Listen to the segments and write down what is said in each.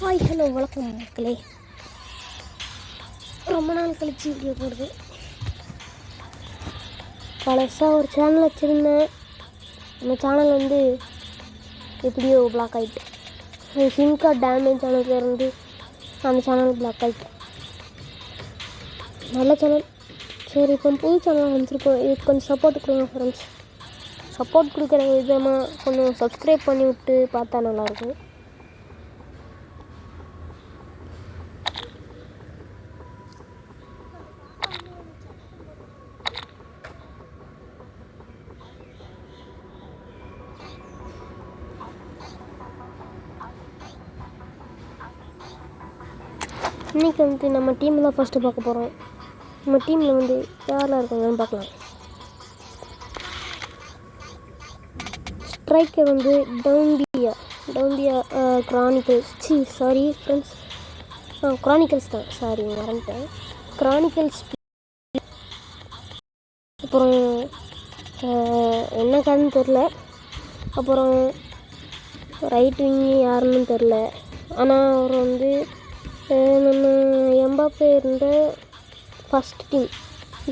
Hi hello வணக்கம் மக்களே. ரொம்ப நாள் கழிச்சு வீடியோ போடுது. பழசாக ஒரு சேனல் வச்சுருந்தேன். அந்த சேனல் வந்து எப்படியோ பிளாக் ஆகிட்டு, சிம் கார்டு டேமேஜ் ஆனதுலேருந்து அந்த சேனல் பிளாக் ஆகிட்டு. நல்ல சேனல். சரி, இப்போ புது சேனல் வந்துருக்கோம். இதுக்கு கொஞ்சம் சப்போர்ட் கொடுங்க ஃப்ரெண்ட்ஸ். சப்போர்ட் கொடுக்குற விதமாக கொஞ்சம் சப்ஸ்கிரைப் பண்ணி விட்டு பார்த்தா நல்லாயிருக்கும். இன்றைக்கி வந்து நம்ம டீம் தான் ஃபஸ்ட்டு பார்க்க போகிறோம். நம்ம டீமில் வந்து யாரெல்லாம் இருக்காங்கன்னு பார்க்கலாம். ஸ்ட்ரைக்கர் வந்து டவும்பியா கிரானிக்கல்ஸ். சாரி ஃப்ரெண்ட்ஸ், கிரானிக்கல்ஸ் தான். சாரி, மறந்துட்டேன். கிரானிக்கல்ஸ். அப்புறம் என்ன காரணம் தெரில. அப்புறம் ரைட் விங் யாருன்னு தெரில. ஆனால் அவர் வந்து நம்ம எம்பாப்பே இருந்த ஃபஸ்ட் டீம்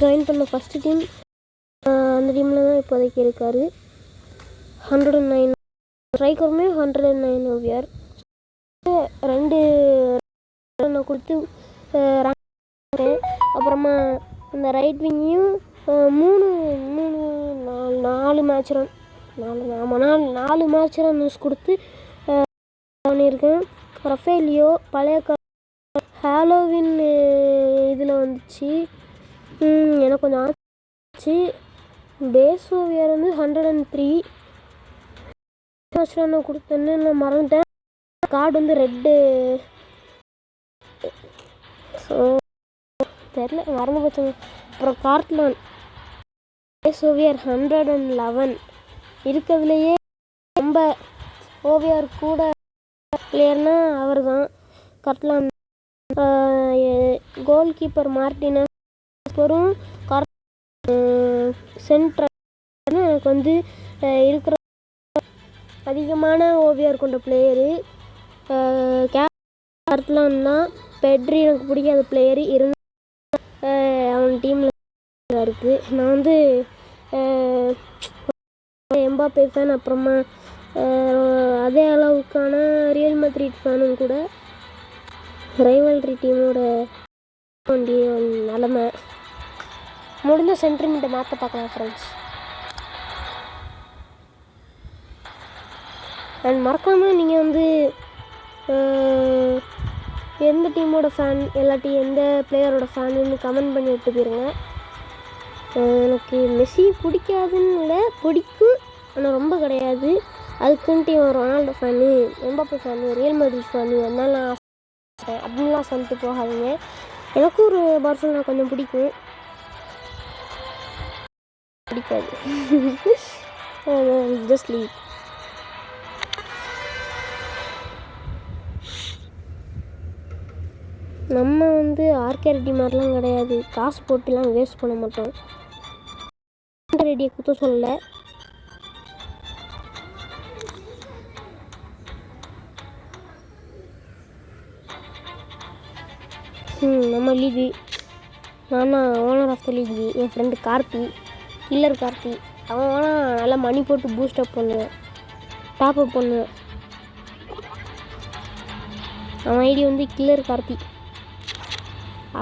ஜாயின் பண்ண ஃபஸ்ட்டு டீம், அந்த டீமில் தான் இப்போதைக்கு இருக்கார். 109 ஸ்ட்ரைக்கருமே 109 ஓவியர். 2 கொடுத்து அப்புறமா இந்த ரைட் விங்கையும் 4 match run 4 match run news கொடுத்து பண்ணியிருக்கேன். ரஃபேலியோ பழைய ஹாலோவின் இதில் வந்துச்சு. எனக்கு கொஞ்சம் ஆச்சு. பேஸ் ஓவியர் வந்து 103 மேட்ச் ரன் கொடுத்தேன்னு நான் மறந்துட்டேன். கார்டு வந்து ரெட்டு. ஸோ தெரில, மறந்து போச்சுங்க. அப்புறம் கார்ட்லான் பேஸ் ஓவியர் 111 இருக்கிறதுலையே ரொம்ப ஓவியர் கூட பிளேயர்னா அவர் தான், கார்ட்லான். கோல் கீப்பர் மார்டினஸ் வரும். சென்ட்ரல் எனக்கு வந்து இருக்கிற அதிகமான ஓவியர் கொண்ட பிளேயரு கார்ட்லான் தான். பெட்ரி எனக்கு பிடிக்காத பிளேயரு இருந்தால் அவன் டீமில் இருக்குது. நான் வந்து எம்பாப்பே ஃபேன். அப்புறமா அதே அளவுக்கான ரியல் மேட்ரிட் ஃபேனும் கூட. ரைவல்ரி டீமோட வேண்டிய நிலமை முடிஞ்ச சென்டிமெண்ட்டை மாற்ற பார்க்கலாம் ஃப்ரெண்ட்ஸ். அண்ட் மறக்காமல் நீங்கள் வந்து எந்த டீமோட ஃபேன் இல்லாட்டி எந்த பிளேயரோட ஃபேனுன்னு கமெண்ட் பண்ணி விட்டு போயிருங்க. எனக்கு மெஸ்ஸி பிடிக்காதுன்னு இல்லை, பிடிக்கும், ஆனால் ரொம்ப கிடையாது. அதுக்குன்ட்டு இவன் Ronaldo fan, Mbappe fan, real Madrid fan அதனால நான் அப்படின்லாம் சொல்லிட்டு போகாதீங்க. எனக்கும் ஒரு பார்சலோனா கொஞ்சம் பிடிக்காது. Just leave. நம்ம வந்து ஆர்கே ரெட்டி மாதிரிலாம் கிடையாது. காசு போட்டுலாம் வேஸ்ட் பண்ண மாட்டோம். ரெட்டியை குத்த சொல்லலை. நம்ம லீகு நான் தான் ஓனர் ஆஃப் த லீகு. என் ஃப்ரெண்டு கார்த்தி, கில்லர் கார்த்தி. அவன் வேணால் நல்லா மணி போட்டு பூஸ்டப் பண்ணுவேன், டாப்அப் பண்ணுவேன். அவன் ஐடி வந்து கில்லர் கார்த்தி.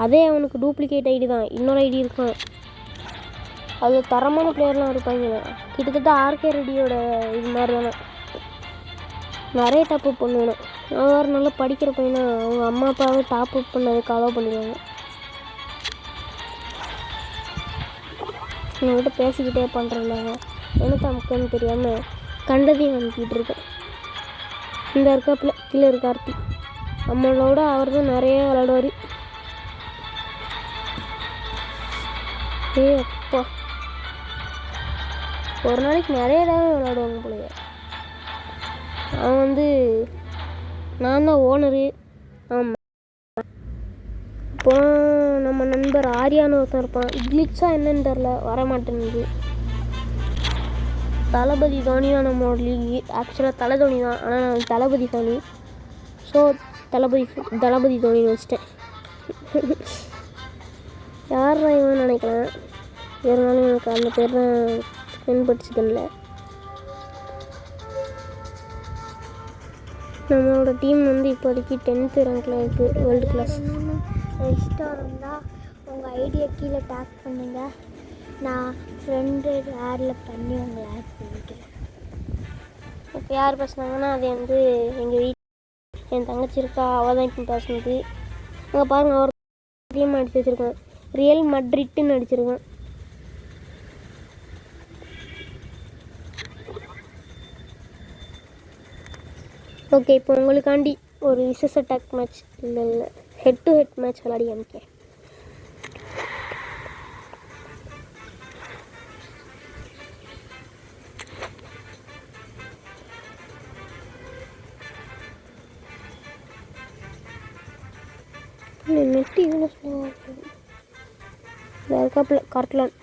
அதே அவனுக்கு டூப்ளிகேட் ஐடி தான். இன்னொரு ஐடி இருக்கான். அது தரமான பிளேயர்லாம் இருப்பாங்க. கிட்டத்தட்ட ஆர்கே ரெட்டியோட இது மாதிரி தானே. நிறைய டாப்அப் பண்ணுவேன். அவர் நல்லா படிக்கிற பையனா, அவங்க அம்மா அப்பாவை டாப்அப் பண்ணதுக்கு அலோவ் பண்ணிடுவாங்க. என்கிட்ட பேசிக்கிட்டே பண்ணுறல எனக்கு அமுக்கன்னு தெரியாமல் கண்டதையும் அனுப்பிக்கிட்டு இருக்கேன். இந்த இருக்காப்புல கில்லர் கார்த்தி. நம்மளோட அவர் தான் நிறைய விளையாடுவார். அப்பா, ஒரு நாளைக்கு நிறைய இடம் விளையாடுவாங்க போலயே. அவன் வந்து நான் தான் ஓனரு. ஆமாம். இப்போ நம்ம நண்பர் ஆரியான்னு ஒருத்தன் இருப்பான். கிளிச்சா என்னன்னு தெரில, வரமாட்டேங்குது. தளபதி தோனி தான் நம்மளோட லீகு. ஆக்சுவலாக தலை தோனி தான், ஆனால் நான் தளபதி ஃபேனு. ஸோ தளபதி தோனின்னு வச்சிட்டேன். யார் இவன் நினைக்கலாம், இருந்தாலும் எனக்கு அந்த பேர் தான் தென்பட்டுச்சுதில்ல. நம்மளோட டீம் வந்து இப்போதைக்கு 10th ரேங்கில் இருக்குது, வேர்ல்டு கிளாஸ். இஷ்டம் இருந்தால் உங்கள் ஐடியா கீழே டேக் பண்ணுங்கள், நான் ஃப்ரெண்டு ஆடில் பண்ணி உங்களை ஆட் பண்ணிக்கிறேன். இப்போ யார் பேசுனாங்கன்னா அது வந்து எங்கள் என் தங்கச்சி இருக்கா, அவள் தான் இப்போ பேசுனது. அங்கே பாருங்கள், அவர் டீம் அடிச்சு வச்சுருக்கேன், ரியல் மட்ரிட்னு அடிச்சிருக்கேன். ஓகே, இப்போ உங்களுக்காண்டி ஒரு விசஸ் அட்டாக் மேட்ச் இல்லை ஹெட் டு ஹெட் மேட்ச் விளையாடி காமிக்கிறேன். நெட்டு இவ்வளோ ஸ்லோவாக இருக்குது. இந்த இருக்காப்பில் கார்ட்லான்,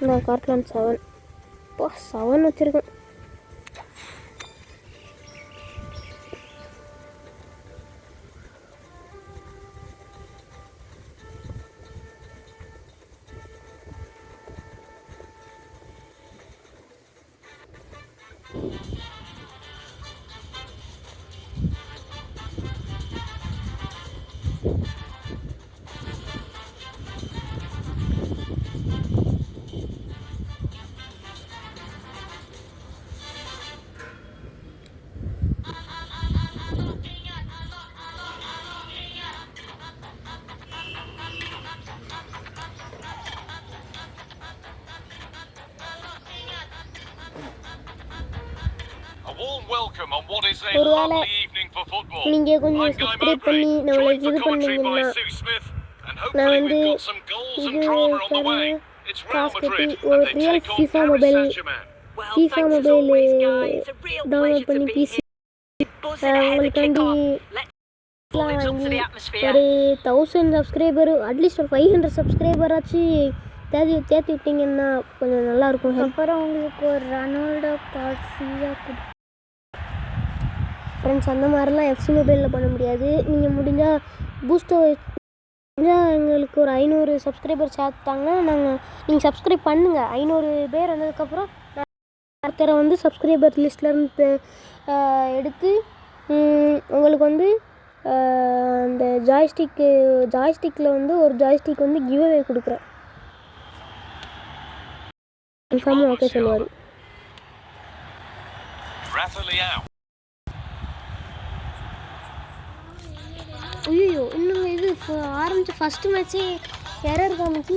இந்த கார்ட்லான் 7 இப்போ 7 வச்சுருக்கேன். ஒருவேளை நீங்கள் கொஞ்சம் சப்ஸ்கிரைப் பண்ணி நம்மளை இது பண்ணீங்கன்னா நான் வந்து இது காசு கட்டி ஒரு ரியல் FIFA மொபைல் டவுன்லோட் பண்ணி பிசி உங்களுக்காண்டி வாங்கி ஒரு 1000 சப்ஸ்கிரைபர், அட்லீஸ்ட் ஒரு 500 சப்ஸ்கிரைபராச்சு தேர்த்தி விட்டிங்கன்னா கொஞ்சம் நல்லாயிருக்கும். அப்புறம் உங்களுக்கு ஒரு ரொனால்டோ கார்டு ஃப்ரீயாக கொடுக்கும் ஃப்ரெண்ட்ஸ். அந்த மாதிரிலாம் எஃப்சி மொபைலில் பண்ண முடியாது. நீங்கள் முடிஞ்சால் பூஸ்டர் முடிஞ்சால் எங்களுக்கு ஒரு 500 சப்ஸ்கிரைபர் சேர்த்தாங்கன்னா நீங்கள் சப்ஸ்கிரைப் பண்ணுங்கள். 500 பேர் வந்ததுக்கப்புறம் நான் ஒருத்தரை வந்து சப்ஸ்கிரைபர் லிஸ்ட்லேருந்து எடுத்து உங்களுக்கு வந்து அந்த ஜாய்ஸ்டிக்கில் வந்து ஒரு ஜாய்ஸ்டிக் வந்து கிவ் அவே கொடுக்குறேன். கன்ஃபார்மாக ஓகே சொல்லுவார். ஐயோ, இன்னும் இது ஆரம்பித்த ஃபஸ்ட்டு மேட்ச்சே எரர் காமிக்கு.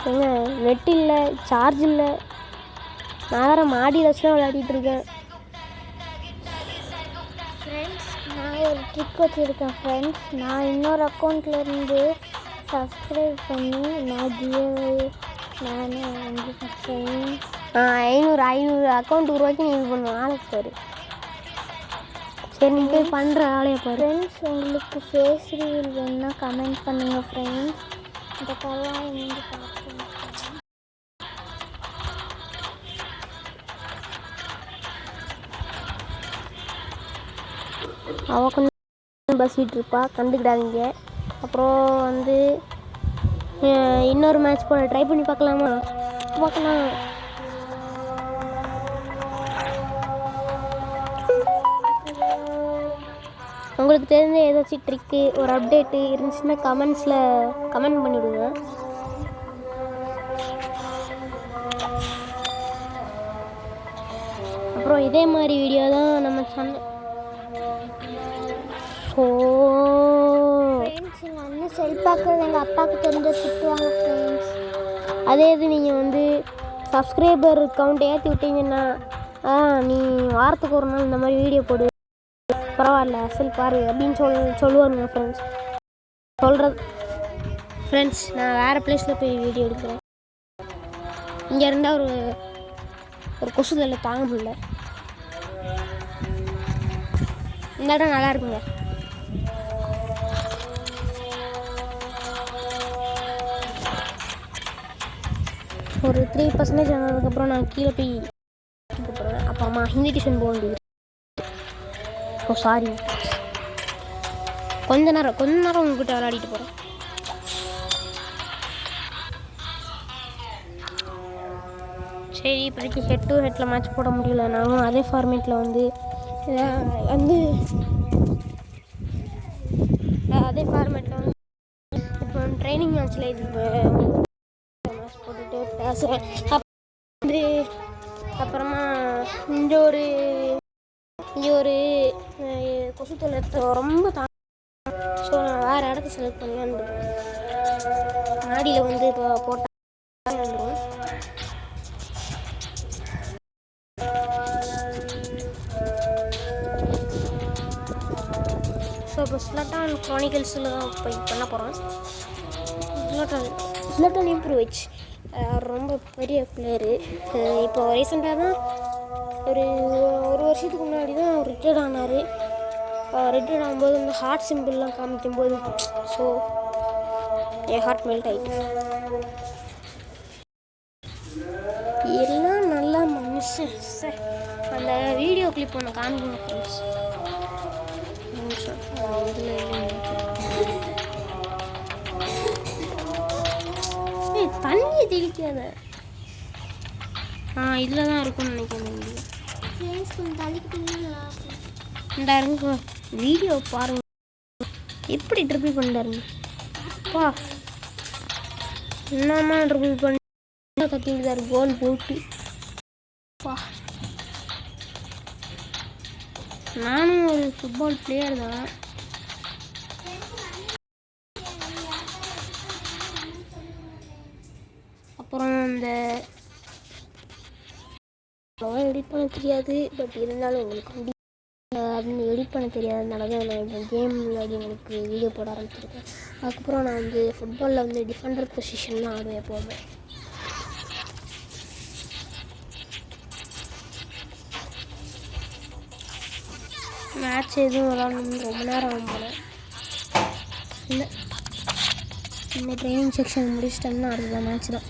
ஏங்க நெட் இல்லை, சார்ஜ் இல்லை, நான் வேறு மாடியில் வச்சு தான் விளையாடிட்டுருக்கேன். ஃப்ரெண்ட்ஸ், நான் ஒரு ட்ரிக் வச்சுருக்கேன் ஃப்ரெண்ட்ஸ். நான் இன்னொரு அக்கௌண்ட்லேருந்து சப்ஸ்கிரைப் பண்ணி நான் ஃப்ரெண்ட்ஸ் 500 அக்கௌண்ட் உருவாக்கி நீங்கள் பண்ணுவோம் ஆளுக்கு பாரு. சரி, நீங்கள் போய் பண்ணுற ஆளையை பாரு. ஃப்ரெண்ட்ஸ், உங்களுக்கு ஃபேஸ் ரிவீல் வேணுன்னா கமெண்ட் பண்ணுங்கள் ஃப்ரெண்ட்ஸ். இந்த கலாம் இருந்து பார்க்கணும். அவள் கொஞ்சம் பஸ்ஸிட்டு இருப்பா, கண்டுக்கிடாதீங்க. அப்புறம் வந்து இன்னொரு மேட்ச் போட ட்ரை பண்ணி பார்க்கலாம். உங்களுக்கு தெரிஞ்ச ஏதாச்சும் ட்ரிக்கு, ஒரு அப்டேட்டு இருந்துச்சுன்னா கமெண்ட்ஸில் கமெண்ட் பண்ணிவிடுங்க. அப்புறம் இதே மாதிரி வீடியோ தான் நம்ம சேனல். ஸோ எங்கள் அண்ணன் செல் பார்க்குறது எங்கள் அப்பாவுக்கு தெரிஞ்ச திட்டுவாங்க ஃப்ரெண்ட்ஸ். அதே இது நீங்கள் வந்து சப்ஸ்கிரைபர் கவுண்ட் ஏற்றி விட்டீங்கன்னா நீ வாரத்துக்கு ஒரு நாள் இந்த மாதிரி வீடியோ போடு, பரவாயில்ல செல் பாரு அப்படின்னு சொல்லுவாருங்க ஃப்ரெண்ட்ஸ். சொல்கிறது ஃப்ரெண்ட்ஸ், நான் வேறு பிளேஸில் போய் வீடியோ எடுக்கிறேன். இங்கே இருந்தால் ஒரு கொசு தலை தாங்க முடியல. இந்த இடம் நல்லா இருக்குங்க. ஒரு 3% ஆனதுக்கப்புறம் நான் கீழே போய் போகிறேன். அப்புறமா ஹிந்தி டியூஷன் போக வேண்டியது. ஓ சாரி, கொஞ்ச நேரம் உங்ககிட்ட விளையாடிட்டு போகிறேன். சரி, இப்போதைக்கு ஹெட் டு ஹெட்டில் மேட்ச் போட முடியல. நானும் அதே ஃபார்மேட்டில் இப்போ ட்ரைனிங் மேட்ச்சில் இது மேட்ச் போட்டுட்டு பேசுகிறேன். அப்புறமா இங்கே ஒரு கொசு தொல்லை ரொம்ப ஸோ நான் வேறு இடத்த செலக்ட் பண்ணி வந்துடுவேன். மாடியில் இப்போ போட்டால் வந்துடும். ஸோ இப்போ ஸ்லட்டான் க்ரானிக்கல்ஸில் தான் போய் பண்ண போகிறோம். ஸ்லட்டான் இம்ப்ரூவ்ச் ரொம்ப பெரிய பிளேயரு. இப்போ ரீசெண்டாக தான் ஒரு வருஷத்துக்கு முன்னாடி தான் ரிட்டையர்ட் ஆனார். ரிட்டையர்ட் ஆகும்போது இந்த ஹார்ட் சிம்பிள்லாம் காமிக்கும்போது ஸோ என் ஹார்ட் மெல்ட் ஆகிட்டு. எல்லாம் நல்லா மனுஷன் சார். அந்த வீடியோ கிளிப் ஒன்று காமிக்கணும் ஃப்ரெண்ட்ஸ். தண்ணியை தெளிக்காத. இதில் தான் இருக்கும்னு நினைக்கிறேன். இந்த இருங்க, வீடியோ பாருங்க எப்படி ட்ரிபிள் பண்ணிட்டாருங்க. பா என்னம்மா ட்ரிபிள் பண்ணி கட்டிட்டு தான் கோல் போட்டு. பா நானும் ஒரு ஃபுட்பால் பிளேயர் தான். அப்புறம் இந்த எடிட் பண்ண தெரியாது, பட் இருந்தாலும் உங்களுக்கு அது எடிட் பண்ண தெரியாதனால தான் நான் இப்போ கேம் விளையாடி உங்களுக்கு வீடியோ போட ஆரம்பிச்சிருக்கேன். அதுக்கப்புறம் நான் ஃபுட்பாலில் டிஃபெண்டர் பொசிஷன்லாம் ஆடுவேன் எப்போவுமே. மேட்ச் எதுவும் விளாடணும்னு ரொம்ப நேரம் ஆகும் போல. இல்லை, இந்த ட்ரைனிங் செக்ஷன் முடிச்சிட்டோம்னா அடுத்த மேட்ச் தான்.